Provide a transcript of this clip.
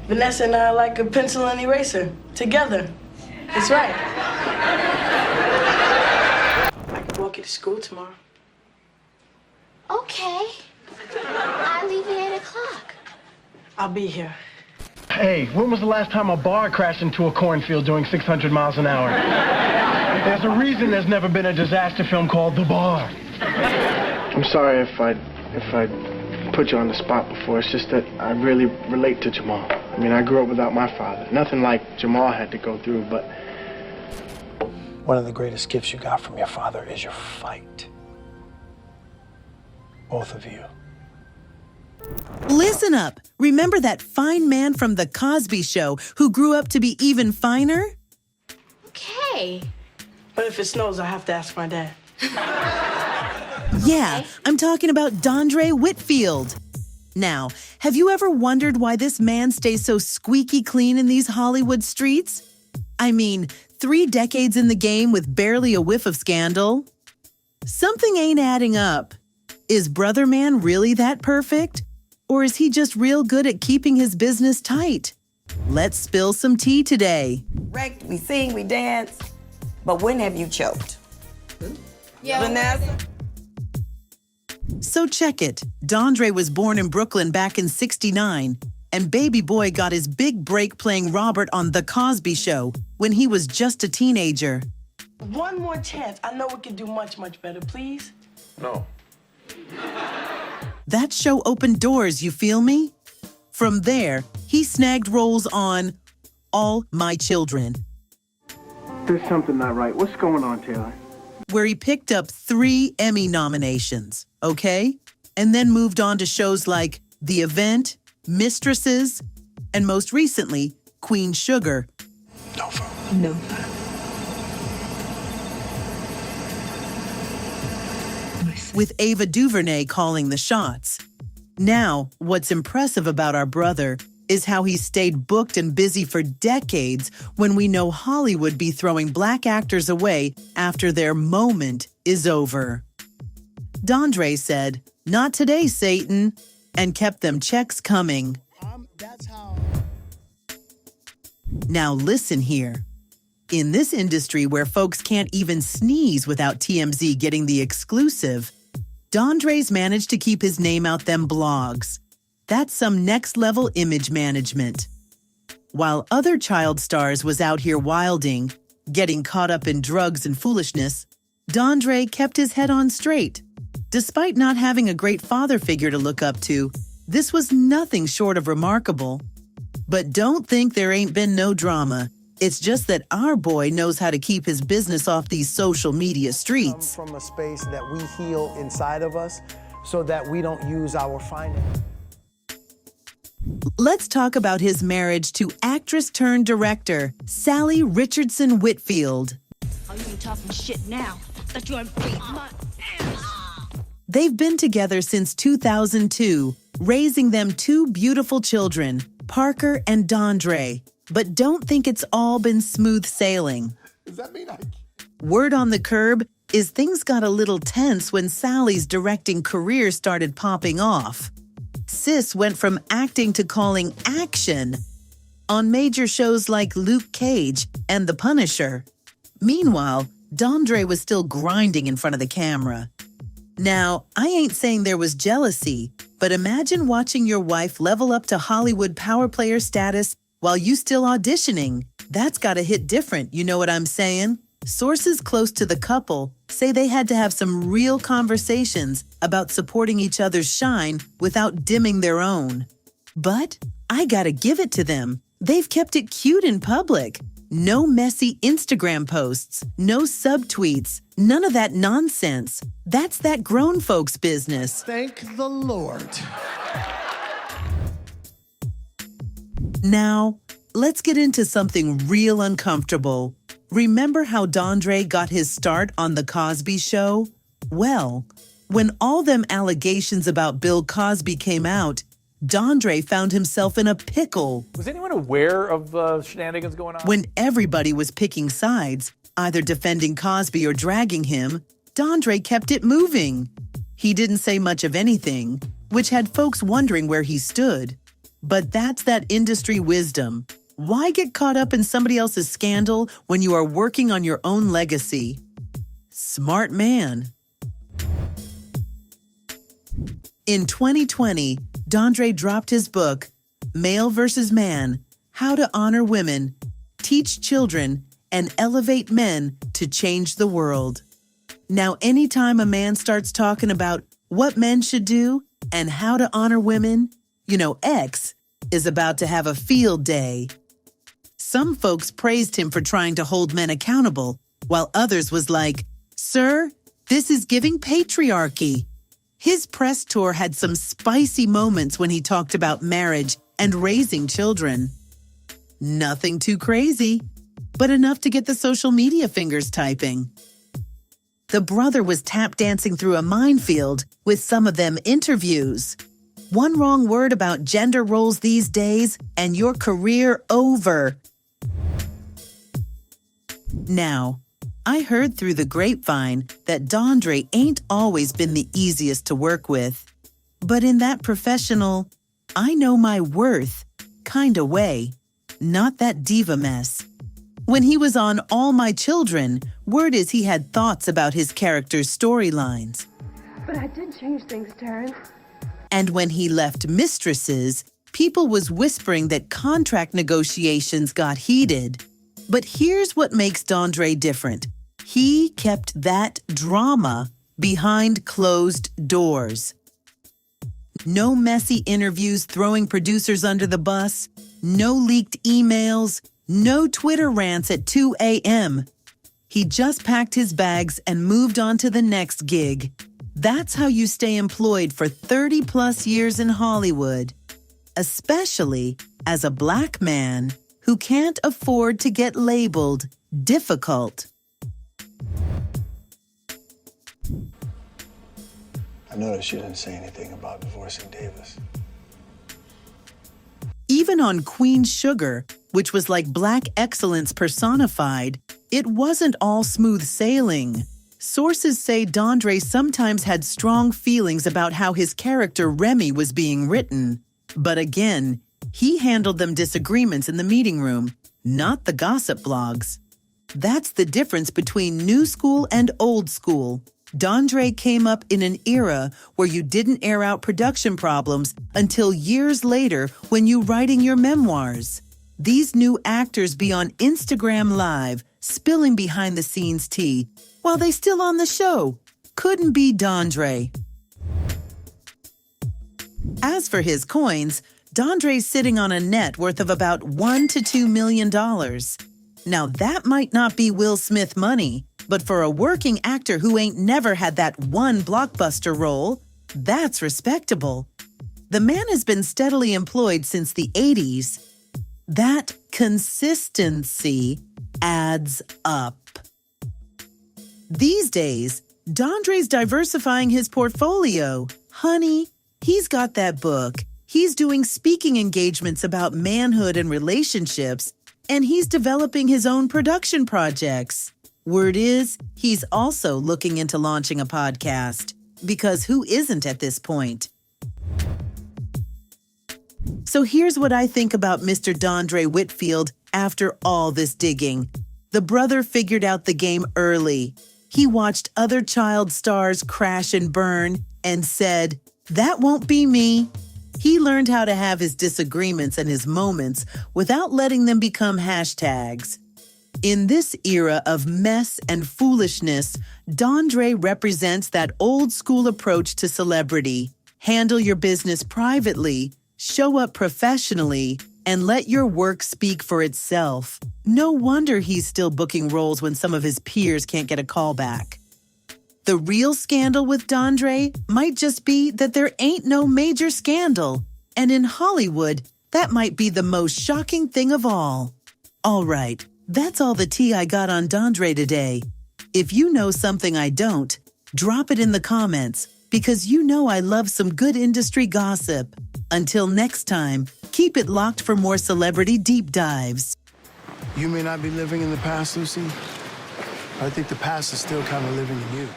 Vanessa and I are like a pencil and eraser. Together. That's right. I can walk you to school tomorrow. Okay. I leave at 8 o'clock. I'll be here. Hey, when was the last time a bar crashed into a cornfield doing 600 miles an hour? There's a reason there's never been a disaster film called The Bar. I'm sorry if I put you on the spot before. It's just that I really relate to Jamal. I mean, I grew up without my father. Nothing like Jamal had to go through, but one of the greatest gifts you got from your father is your fight. Both of you. Listen up. Remember that fine man from The Cosby Show who grew up to be even finer? Okay. But if it snows, I have to ask my dad. Yeah, I'm talking about Dondre Whitfield. Now, have you ever wondered why this man stays so squeaky clean in these Hollywood streets? I mean, 3 decades in the game with barely a whiff of scandal? Something ain't adding up. Is Brother Man really that perfect? Or is he just real good at keeping his business tight? Let's spill some tea today. Wrecked, we sing, we dance. But when have you choked? Yeah. Vanessa? So check it. Dondre was born in Brooklyn back in '69, and baby boy got his big break playing Robert on The Cosby Show when he was just a teenager. One more chance. I know we can do much, much better, please. No. That show opened doors, you feel me? From there, he snagged roles on All My Children, There's something not right. What's going on, Taylor? where he picked up 3 Emmy nominations, okay? And then moved on to shows like The Event, Mistresses, and most recently, Queen Sugar. No phone. No. With Ava DuVernay calling the shots. Now, what's impressive about our brother is how he stayed booked and busy for decades when we know Hollywood be throwing black actors away after their moment is over. Dondre said, "Not today, Satan," and kept them checks coming. Now listen here. In this industry where folks can't even sneeze without TMZ getting the exclusive, Dondre's managed to keep his name out them blogs. That's some next-level image management. While other child stars was out here wilding, getting caught up in drugs and foolishness, Dondre kept his head on straight. Despite not having a great father figure to look up to, this was nothing short of remarkable. But don't think there ain't been no drama. It's just that our boy knows how to keep his business off these social media streets. From a space that we heal inside of us so that we don't use our finance. Let's talk about his marriage to actress-turned-director Sally Richardson Whitfield. Oh, you ain't talking shit now. That you ain't beat my ass. They've been together since 2002, raising them 2 beautiful children, Parker and Dondre. But don't think it's all been smooth sailing. Does that mean Word on the curb is things got a little tense when Sally's directing career started popping off. Sis went from acting to calling action on major shows like Luke Cage and The Punisher. Meanwhile, Dondre was still grinding in front of the camera. Now, I ain't saying there was jealousy, but imagine watching your wife level up to Hollywood power player status while you still auditioning. That's gotta hit different, you know what I'm saying? Sources close to the couple say they had to have some real conversations about supporting each other's shine without dimming their own. But I gotta give it to them. They've kept it cute in public. No messy Instagram posts, no subtweets, none of that nonsense. That's that grown folks business. Thank the Lord. Now, let's get into something real uncomfortable. Remember how Dondre got his start on The Cosby Show? Well, when all them allegations about Bill Cosby came out, Dondre found himself in a pickle. Was anyone aware of the shenanigans going on? When everybody was picking sides, either defending Cosby or dragging him, Dondre kept it moving. He didn't say much of anything, which had folks wondering where he stood. But that's that industry wisdom. Why get caught up in somebody else's scandal when you are working on your own legacy? Smart man. In 2020, Dondre dropped his book, Male vs. Man: How to Honor Women, Teach Children, and Elevate Men to Change the World. Now, anytime a man starts talking about what men should do and how to honor women, you know X is about to have a field day. Some folks praised him for trying to hold men accountable, while others was like, "Sir, this is giving patriarchy." His press tour had some spicy moments when he talked about marriage and raising children. Nothing too crazy, but enough to get the social media fingers typing. The brother was tap dancing through a minefield with some of them interviews. One wrong word about gender roles these days, and your career over. Now, I heard through the grapevine that Dondre ain't always been the easiest to work with. But in that professional, I know my worth kinda way, not that diva mess. When he was on All My Children, word is he had thoughts about his character's storylines. But I did change things, Terrence. And when he left Mistresses, people was whispering that contract negotiations got heated. But here's what makes Dondre different. He kept that drama behind closed doors. No messy interviews throwing producers under the bus, no leaked emails, no Twitter rants at 2 a.m. He just packed his bags and moved on to the next gig. That's how you stay employed for 30 plus years in Hollywood, especially as a Black man who can't afford to get labeled difficult. I noticed you didn't say anything about divorcing Davis. Even on Queen Sugar, which was like Black excellence personified, it wasn't all smooth sailing. Sources say Dondre sometimes had strong feelings about how his character Remy was being written. But again, he handled them disagreements in the meeting room, not the gossip blogs. That's the difference between new school and old school. Dondre came up in an era where you didn't air out production problems until years later when you writing your memoirs. These new actors be on Instagram Live, spilling behind-the-scenes tea, while they still on the show. Couldn't be Dondre. As for his coins, Dondre's sitting on a net worth of about $1 to $2 million. Now that might not be Will Smith money, but for a working actor who ain't never had that one blockbuster role, that's respectable. The man has been steadily employed since the 80s. That consistency adds up. These days, Dondre's diversifying his portfolio. Honey, he's got that book. He's doing speaking engagements about manhood and relationships, and he's developing his own production projects. Word is, he's also looking into launching a podcast, because who isn't at this point? So here's what I think about Mr. Dondre Whitfield after all this digging. The brother figured out the game early. He watched other child stars crash and burn and said, "That won't be me." He learned how to have his disagreements and his moments without letting them become hashtags. In this era of mess and foolishness, Dondre represents that old school approach to celebrity. Handle your business privately, show up professionally, and let your work speak for itself. No wonder he's still booking roles when some of his peers can't get a call back. The real scandal with Dondre might just be that there ain't no major scandal. And in Hollywood, that might be the most shocking thing of all. All right, that's all the tea I got on Dondre today. If you know something I don't, drop it in the comments, because you know I love some good industry gossip. Until next time, keep it locked for more celebrity deep dives. You may not be living in the past, Lucy, but I think the past is still kind of living in you.